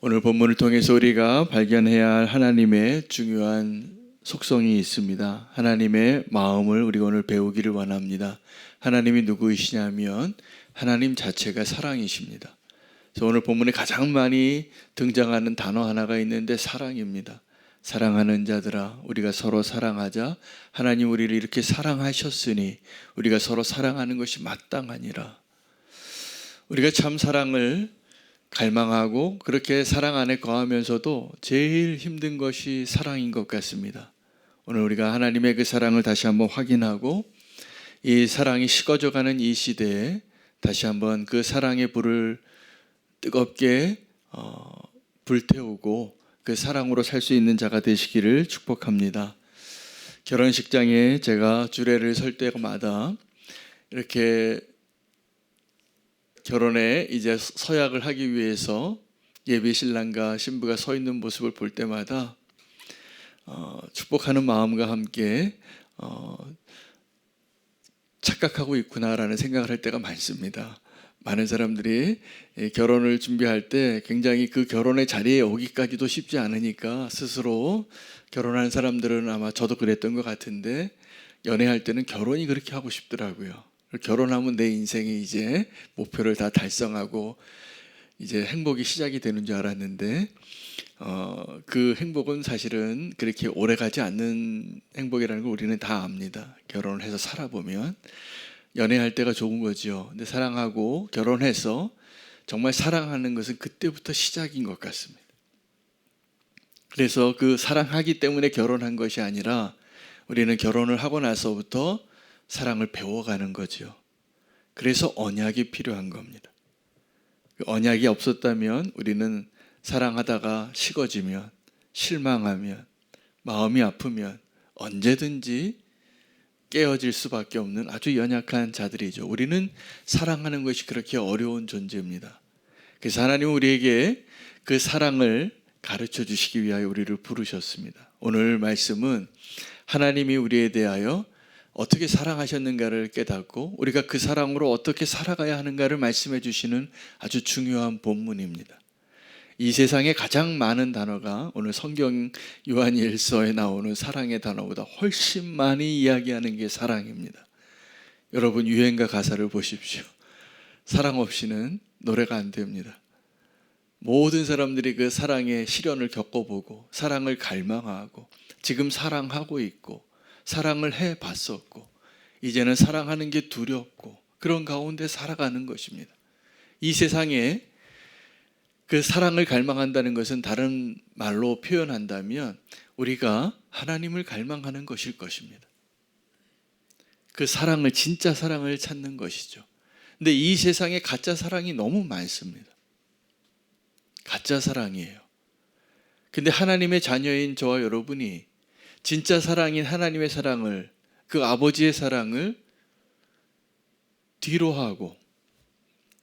오늘 본문을 통해서 우리가 발견해야 할 하나님의 중요한 속성이 있습니다. 하나님의 마음을 우리가 오늘 배우기를 원합니다. 하나님이 누구이시냐면 하나님 자체가 사랑이십니다. 그래서 오늘 본문에 가장 많이 등장하는 단어 하나가 있는데 사랑입니다. 사랑하는 자들아, 우리가 서로 사랑하자. 하나님 우리를 이렇게 사랑하셨으니 우리가 서로 사랑하는 것이 마땅하니라. 우리가 참 사랑을 갈망하고 그렇게 사랑 안에 거하면서도 제일 힘든 것이 사랑인 것 같습니다. 오늘 우리가 하나님의 그 사랑을 다시 한번 확인하고 이 사랑이 식어져가는 이 시대에 다시 한번 그 사랑의 불을 뜨겁게 불태우고 그 사랑으로 살 수 있는 자가 되시기를 축복합니다. 결혼식장에 제가 주례를 설 때마다 이렇게 결혼에 이제 서약을 하기 위해서 예비 신랑과 신부가 서 있는 모습을 볼 때마다 축복하는 마음과 함께 착각하고 있구나라는 생각을 할 때가 많습니다. 많은 사람들이 결혼을 준비할 때 굉장히 그 결혼의 자리에 오기까지도 쉽지 않으니까 스스로 결혼하는 사람들은 아마 저도 그랬던 것 같은데 연애할 때는 결혼이 그렇게 하고 싶더라고요. 결혼하면 내 인생이 이제 목표를 다 달성하고 이제 행복이 시작이 되는 줄 알았는데 그 행복은 사실은 그렇게 오래가지 않는 행복이라는 걸 우리는 다 압니다. 결혼을 해서 살아보면 연애할 때가 좋은 거죠. 근데 사랑하고 결혼해서 정말 사랑하는 것은 그때부터 시작인 것 같습니다. 그래서 그 사랑하기 때문에 결혼한 것이 아니라 우리는 결혼을 하고 나서부터 사랑을 배워가는 거죠. 그래서 언약이 필요한 겁니다. 그 언약이 없었다면 우리는 사랑하다가 식어지면, 실망하면, 마음이 아프면 언제든지 깨어질 수밖에 없는 아주 연약한 자들이죠. 우리는 사랑하는 것이 그렇게 어려운 존재입니다. 그래서 하나님은 우리에게 그 사랑을 가르쳐 주시기 위하여 우리를 부르셨습니다. 오늘 말씀은 하나님이 우리에 대하여 어떻게 사랑하셨는가를 깨닫고 우리가 그 사랑으로 어떻게 살아가야 하는가를 말씀해 주시는 아주 중요한 본문입니다. 이 세상에 가장 많은 단어가 오늘 성경 요한일서에 나오는 사랑의 단어보다 훨씬 많이 이야기하는 게 사랑입니다. 여러분 유행가 가사를 보십시오. 사랑 없이는 노래가 안 됩니다. 모든 사람들이 그 사랑의 시련을 겪어보고 사랑을 갈망하고 지금 사랑하고 있고 사랑을 해봤었고 이제는 사랑하는 게 두렵고 그런 가운데 살아가는 것입니다. 이 세상에 그 사랑을 갈망한다는 것은 다른 말로 표현한다면 우리가 하나님을 갈망하는 것일 것입니다. 그 사랑을 진짜 사랑을 찾는 것이죠. 근데 이 세상에 가짜 사랑이 너무 많습니다. 가짜 사랑이에요. 근데 하나님의 자녀인 저와 여러분이 진짜 사랑인 하나님의 사랑을 그 아버지의 사랑을 뒤로 하고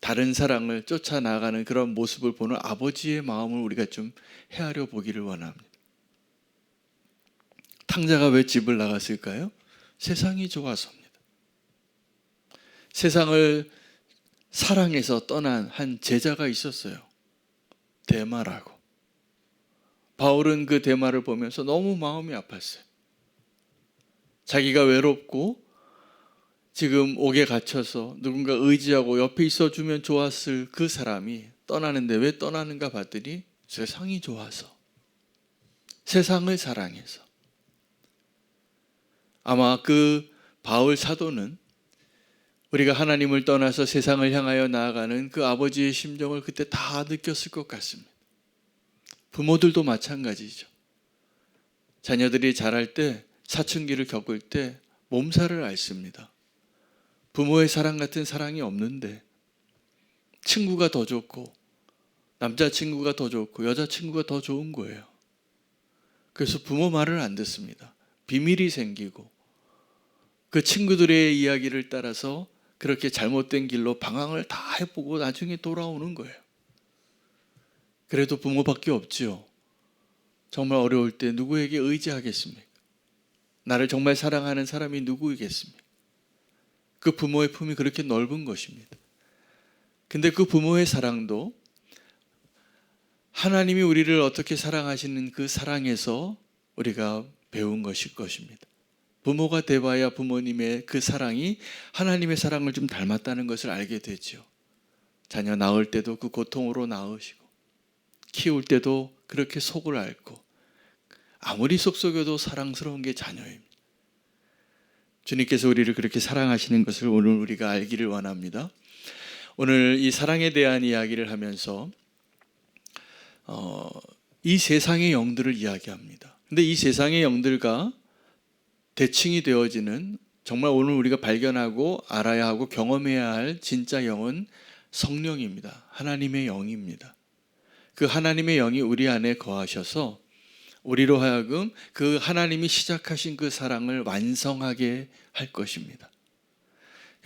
다른 사랑을 쫓아나가는 그런 모습을 보는 아버지의 마음을 우리가 좀 헤아려 보기를 원합니다. 탕자가 왜 집을 나갔을까요? 세상이 좋아서입니다. 세상을 사랑해서 떠난 한 제자가 있었어요. 데마라고. 바울은 그 데마를 보면서 너무 마음이 아팠어요. 자기가 외롭고 지금 옥에 갇혀서 누군가 의지하고 옆에 있어주면 좋았을 그 사람이 떠나는데 왜 떠나는가 봤더니 세상이 좋아서, 세상을 사랑해서. 아마 그 바울 사도는 우리가 하나님을 떠나서 세상을 향하여 나아가는 그 아버지의 심정을 그때 다 느꼈을 것 같습니다. 부모들도 마찬가지죠. 자녀들이 자랄 때 사춘기를 겪을 때 몸살을 앓습니다. 부모의 사랑 같은 사랑이 없는데 친구가 더 좋고 남자친구가 더 좋고 여자친구가 더 좋은 거예요. 그래서 부모 말을 안 듣습니다. 비밀이 생기고 그 친구들의 이야기를 따라서 그렇게 잘못된 길로 방황을 다 해보고 나중에 돌아오는 거예요. 그래도 부모밖에 없죠. 정말 어려울 때 누구에게 의지하겠습니까? 나를 정말 사랑하는 사람이 누구이겠습니까? 그 부모의 품이 그렇게 넓은 것입니다. 근데 그 부모의 사랑도 하나님이 우리를 어떻게 사랑하시는 그 사랑에서 우리가 배운 것일 것입니다. 부모가 돼봐야 부모님의 그 사랑이 하나님의 사랑을 좀 닮았다는 것을 알게 되죠. 자녀 낳을 때도 그 고통으로 낳으시고, 키울 때도 그렇게 속을 앓고, 아무리 속속여도 사랑스러운 게 자녀입니다. 주님께서 우리를 그렇게 사랑하시는 것을 오늘 우리가 알기를 원합니다. 오늘 이 사랑에 대한 이야기를 하면서 이 세상의 영들을 이야기합니다. 근데 이 세상의 영들과 대칭이 되어지는, 정말 오늘 우리가 발견하고 알아야 하고 경험해야 할 진짜 영은 성령입니다. 하나님의 영입니다. 그 하나님의 영이 우리 안에 거하셔서 우리로 하여금 그 하나님이 시작하신 그 사랑을 완성하게 할 것입니다.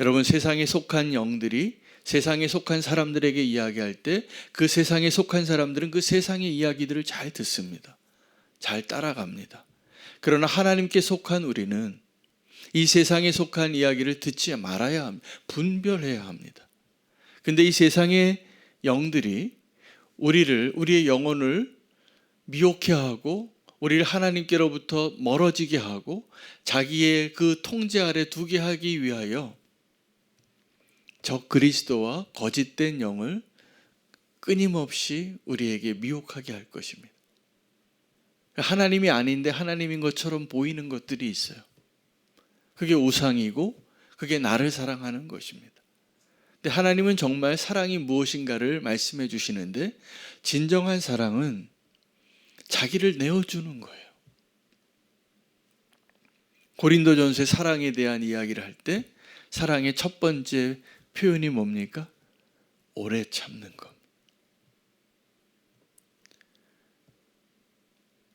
여러분, 세상에 속한 영들이 세상에 속한 사람들에게 이야기할 때 그 세상에 속한 사람들은 그 세상의 이야기들을 잘 듣습니다. 잘 따라갑니다. 그러나 하나님께 속한 우리는 이 세상에 속한 이야기를 듣지 말아야 합니다. 분별해야 합니다. 근데 이 세상의 영들이 우리의 영혼을 미혹해 하고 우리를 하나님께로부터 멀어지게 하고 자기의 그 통제 아래 두게 하기 위하여 적 그리스도와 거짓된 영을 끊임없이 우리에게 미혹하게 할 것입니다. 하나님이 아닌데 하나님인 것처럼 보이는 것들이 있어요. 그게 우상이고 그게 나를 사랑하는 것입니다. 근데 하나님은 정말 사랑이 무엇인가를 말씀해 주시는데, 진정한 사랑은 자기를 내어주는 거예요. 고린도전서의 사랑에 대한 이야기를 할 때 사랑의 첫 번째 표현이 뭡니까? 오래 참는 것.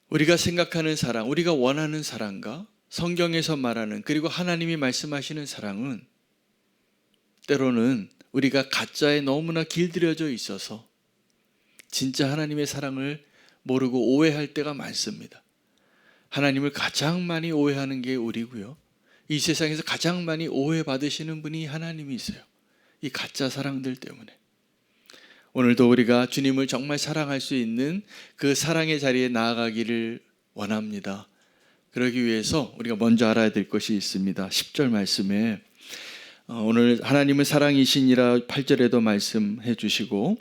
우리가 생각하는 사랑, 우리가 원하는 사랑과 성경에서 말하는, 그리고 하나님이 말씀하시는 사랑은 때로는 우리가 가짜에 너무나 길들여져 있어서 진짜 하나님의 사랑을 모르고 오해할 때가 많습니다. 하나님을 가장 많이 오해하는 게 우리고요. 이 세상에서 가장 많이 오해받으시는 분이 하나님이세요. 이 가짜 사랑들 때문에. 오늘도 우리가 주님을 정말 사랑할 수 있는 그 사랑의 자리에 나아가기를 원합니다. 그러기 위해서 우리가 먼저 알아야 될 것이 있습니다. 10절 말씀에 오늘 하나님은 사랑이시니라 8절에도 말씀해 주시고,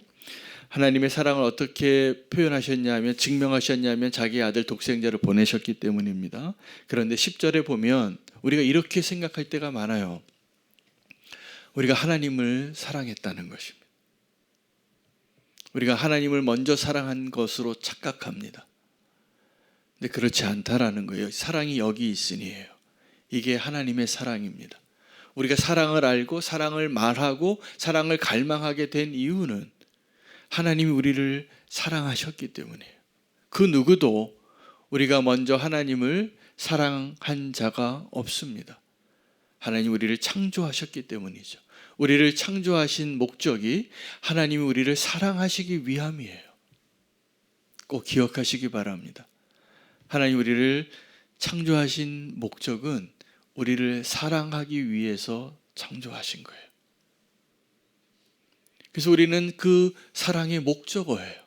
하나님의 사랑을 어떻게 표현하셨냐면, 증명하셨냐면 자기 아들 독생자를 보내셨기 때문입니다. 그런데 10절에 보면 우리가 이렇게 생각할 때가 많아요. 우리가 하나님을 사랑했다는 것입니다. 우리가 하나님을 먼저 사랑한 것으로 착각합니다. 근데 그렇지 않다라는 거예요. 사랑이 여기 있으니예요. 이게 하나님의 사랑입니다. 우리가 사랑을 알고 사랑을 말하고 사랑을 갈망하게 된 이유는 하나님이 우리를 사랑하셨기 때문이에요. 그 누구도 우리가 먼저 하나님을 사랑한 자가 없습니다. 하나님 우리를 창조하셨기 때문이죠. 우리를 창조하신 목적이 하나님이 우리를 사랑하시기 위함이에요. 꼭 기억하시기 바랍니다. 하나님 우리를 창조하신 목적은 우리를 사랑하기 위해서 창조하신 거예요. 그래서 우리는 그 사랑의 목적어예요.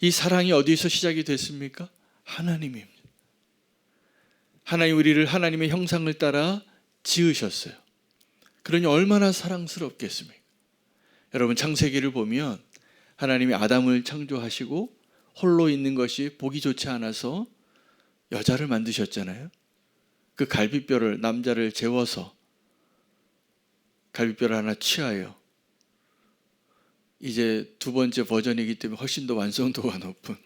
이 사랑이 어디서 시작이 됐습니까? 하나님입니다. 하나님 우리를 하나님의 형상을 따라 지으셨어요. 그러니 얼마나 사랑스럽겠습니까? 여러분, 창세기를 보면 하나님이 아담을 창조하시고 홀로 있는 것이 보기 좋지 않아서 여자를 만드셨잖아요. 그 갈비뼈를, 남자를 재워서 갈비뼈를 하나 취하여, 이제 두 번째 버전이기 때문에 훨씬 더 완성도가 높은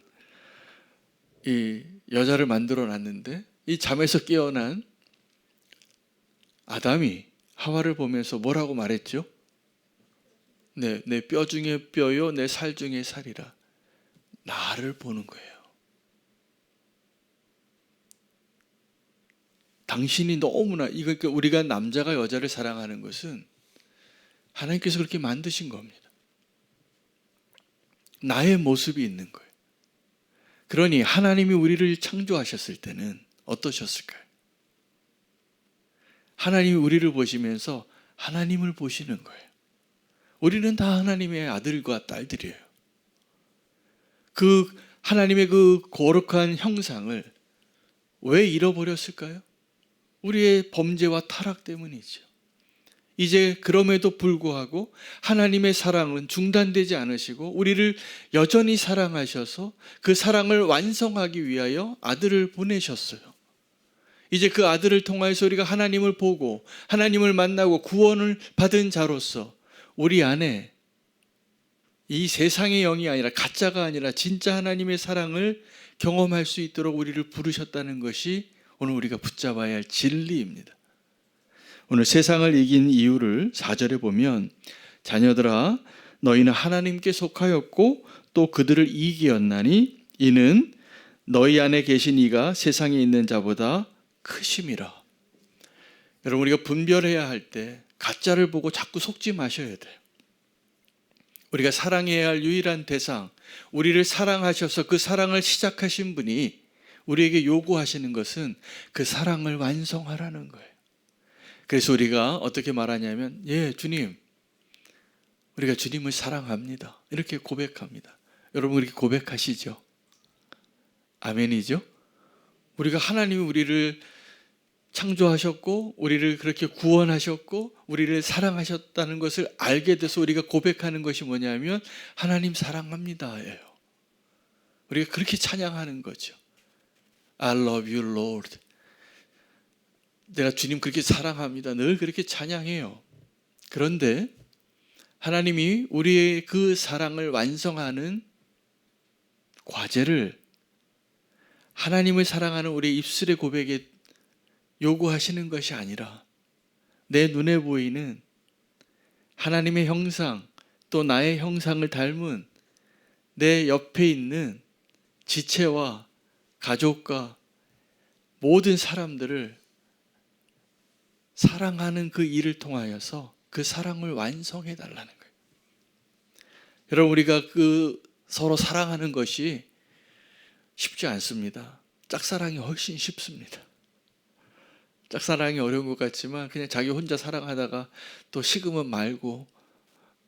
이 여자를 만들어 놨는데, 이 잠에서 깨어난 아담이 하와를 보면서 뭐라고 말했죠? 내 뼈 중에 뼈요, 내 살 중에 살이라. 나를 보는 거예요. 당신이 너무나, 그러니까 우리가 남자가 여자를 사랑하는 것은 하나님께서 그렇게 만드신 겁니다. 나의 모습이 있는 거예요. 그러니 하나님이 우리를 창조하셨을 때는 어떠셨을까요? 하나님이 우리를 보시면서 하나님을 보시는 거예요. 우리는 다 하나님의 아들과 딸들이에요. 그 하나님의 그 거룩한 형상을 왜 잃어버렸을까요? 우리의 범죄와 타락 때문이죠. 이제 그럼에도 불구하고 하나님의 사랑은 중단되지 않으시고 우리를 여전히 사랑하셔서 그 사랑을 완성하기 위하여 아들을 보내셨어요. 이제 그 아들을 통하여서 우리가 하나님을 보고 하나님을 만나고 구원을 받은 자로서 우리 안에 이 세상의 영이 아니라 가짜가 아니라 진짜 하나님의 사랑을 경험할 수 있도록 우리를 부르셨다는 것이 오늘 우리가 붙잡아야 할 진리입니다. 오늘 세상을 이긴 이유를 4절에 보면 자녀들아 너희는 하나님께 속하였고 또 그들을 이기었나니 이는 너희 안에 계신 이가 세상에 있는 자보다 크심이라. 여러분 우리가 분별해야 할 때 가짜를 보고 자꾸 속지 마셔야 돼요. 우리가 사랑해야 할 유일한 대상, 우리를 사랑하셔서 그 사랑을 시작하신 분이 우리에게 요구하시는 것은 그 사랑을 완성하라는 거예요. 그래서 우리가 어떻게 말하냐면 예 주님, 우리가 주님을 사랑합니다 이렇게 고백합니다. 여러분 그렇게 고백하시죠? 아멘이죠? 우리가 하나님이 우리를 창조하셨고 우리를 그렇게 구원하셨고 우리를 사랑하셨다는 것을 알게 돼서 우리가 고백하는 것이 뭐냐면 하나님 사랑합니다 예요. 우리가 그렇게 찬양하는 거죠. I love you Lord. 내가 주님 그렇게 사랑합니다. 늘 그렇게 찬양해요. 그런데 하나님이 우리의 그 사랑을 완성하는 과제를 하나님을 사랑하는 우리의 입술의 고백에 요구하시는 것이 아니라 내 눈에 보이는 하나님의 형상 또 나의 형상을 닮은 내 옆에 있는 지체와 가족과 모든 사람들을 사랑하는 그 일을 통하여서 그 사랑을 완성해 달라는 거예요. 여러분 우리가 그 서로 사랑하는 것이 쉽지 않습니다. 짝사랑이 훨씬 쉽습니다. 짝사랑이 어려운 것 같지만 그냥 자기 혼자 사랑하다가 또 식으면 말고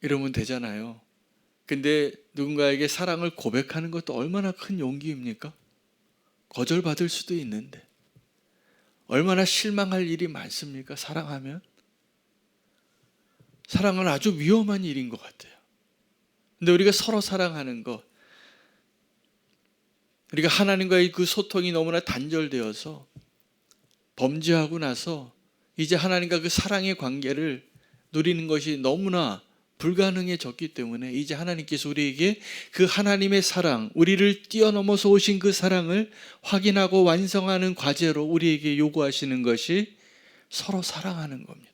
이러면 되잖아요. 근데 누군가에게 사랑을 고백하는 것도 얼마나 큰 용기입니까? 거절받을 수도 있는데 얼마나 실망할 일이 많습니까? 사랑하면 사랑은 아주 위험한 일인 것 같아요. 근데 우리가 서로 사랑하는 것, 우리가 하나님과의 그 소통이 너무나 단절되어서 범죄하고 나서 이제 하나님과 그 사랑의 관계를 누리는 것이 너무나 불가능해졌기 때문에 이제 하나님께서 우리에게 그 하나님의 사랑, 우리를 뛰어넘어서 오신 그 사랑을 확인하고 완성하는 과제로 우리에게 요구하시는 것이 서로 사랑하는 겁니다.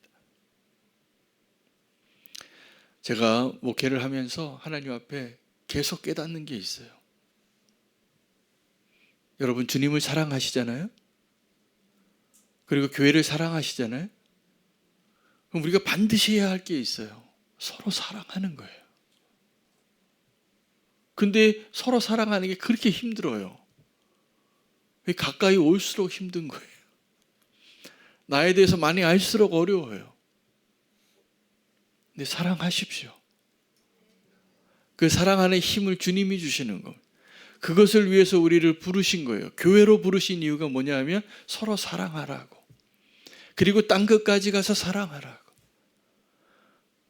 제가 목회를 하면서 하나님 앞에 계속 깨닫는 게 있어요. 여러분 주님을 사랑하시잖아요? 그리고 교회를 사랑하시잖아요? 그럼 우리가 반드시 해야 할 게 있어요. 서로 사랑하는 거예요. 근데 서로 사랑하는 게 그렇게 힘들어요. 가까이 올수록 힘든 거예요. 나에 대해서 많이 알수록 어려워요. 근데 사랑하십시오. 그 사랑하는 힘을 주님이 주시는 겁니다. 그것을 위해서 우리를 부르신 거예요. 교회로 부르신 이유가 뭐냐면 서로 사랑하라고. 그리고 땅 끝까지 가서 사랑하라고.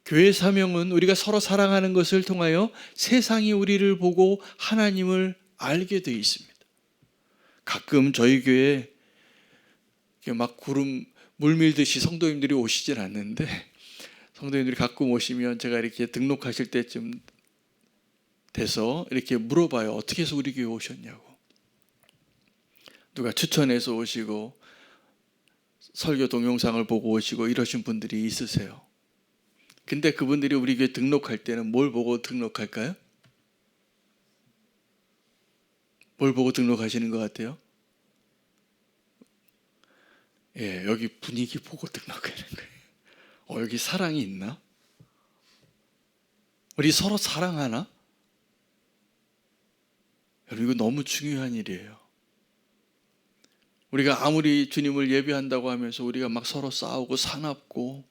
교회 사명은 우리가 서로 사랑하는 것을 통하여 세상이 우리를 보고 하나님을 알게 되어 있습니다. 가끔 저희 교회에 막 구름 물밀듯이 성도님들이 오시진 않는데 성도님들이 가끔 오시면 제가 이렇게 등록하실 때쯤 돼서 이렇게 물어봐요. 어떻게 해서 우리 교회 오셨냐고. 누가 추천해서 오시고 설교 동영상을 보고 오시고 이러신 분들이 있으세요. 근데 그분들이 우리 교회 등록할 때는 뭘 보고 등록할까요? 뭘 보고 등록하시는 것 같아요? 예, 여기 분위기 보고 등록하는 거예요. 여기 사랑이 있나? 우리 서로 사랑하나? 여러분 이거 너무 중요한 일이에요. 우리가 아무리 주님을 예배한다고 하면서 우리가 막 서로 싸우고 사납고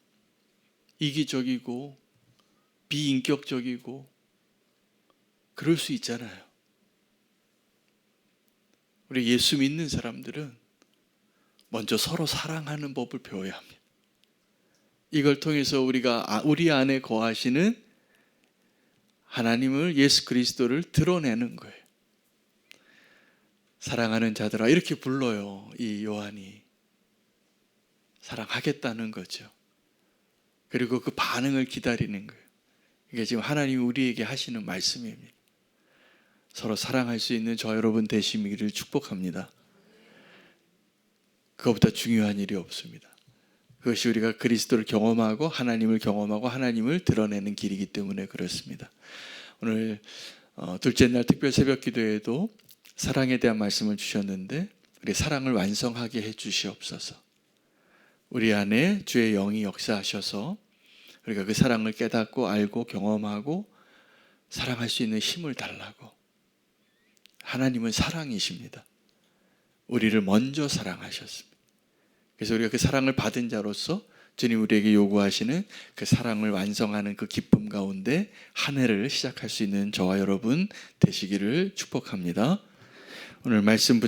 이기적이고 비인격적이고 그럴 수 있잖아요. 우리 예수 믿는 사람들은 먼저 서로 사랑하는 법을 배워야 합니다. 이걸 통해서 우리가 우리 안에 거하시는 하나님을, 예수 그리스도를 드러내는 거예요. 사랑하는 자들아, 이렇게 불러요. 이 요한이 사랑하겠다는 거죠. 그리고 그 반응을 기다리는 거예요. 이게 지금 하나님이 우리에게 하시는 말씀입니다. 서로 사랑할 수 있는 저 여러분 되시기를 축복합니다. 그것보다 중요한 일이 없습니다. 그것이 우리가 그리스도를 경험하고 하나님을 경험하고 하나님을 드러내는 길이기 때문에 그렇습니다. 오늘 둘째 날 특별 새벽 기도에도 사랑에 대한 말씀을 주셨는데, 우리 사랑을 완성하게 해 주시옵소서. 우리 안에 주의 영이 역사하셔서 우리가 그 사랑을 깨닫고 알고 경험하고 사랑할 수 있는 힘을 달라고. 하나님은 사랑이십니다. 우리를 먼저 사랑하셨습니다. 그래서 우리가 그 사랑을 받은 자로서 주님 우리에게 요구하시는 그 사랑을 완성하는 그 기쁨 가운데 한 해를 시작할 수 있는 저와 여러분 되시기를 축복합니다. 오늘 말씀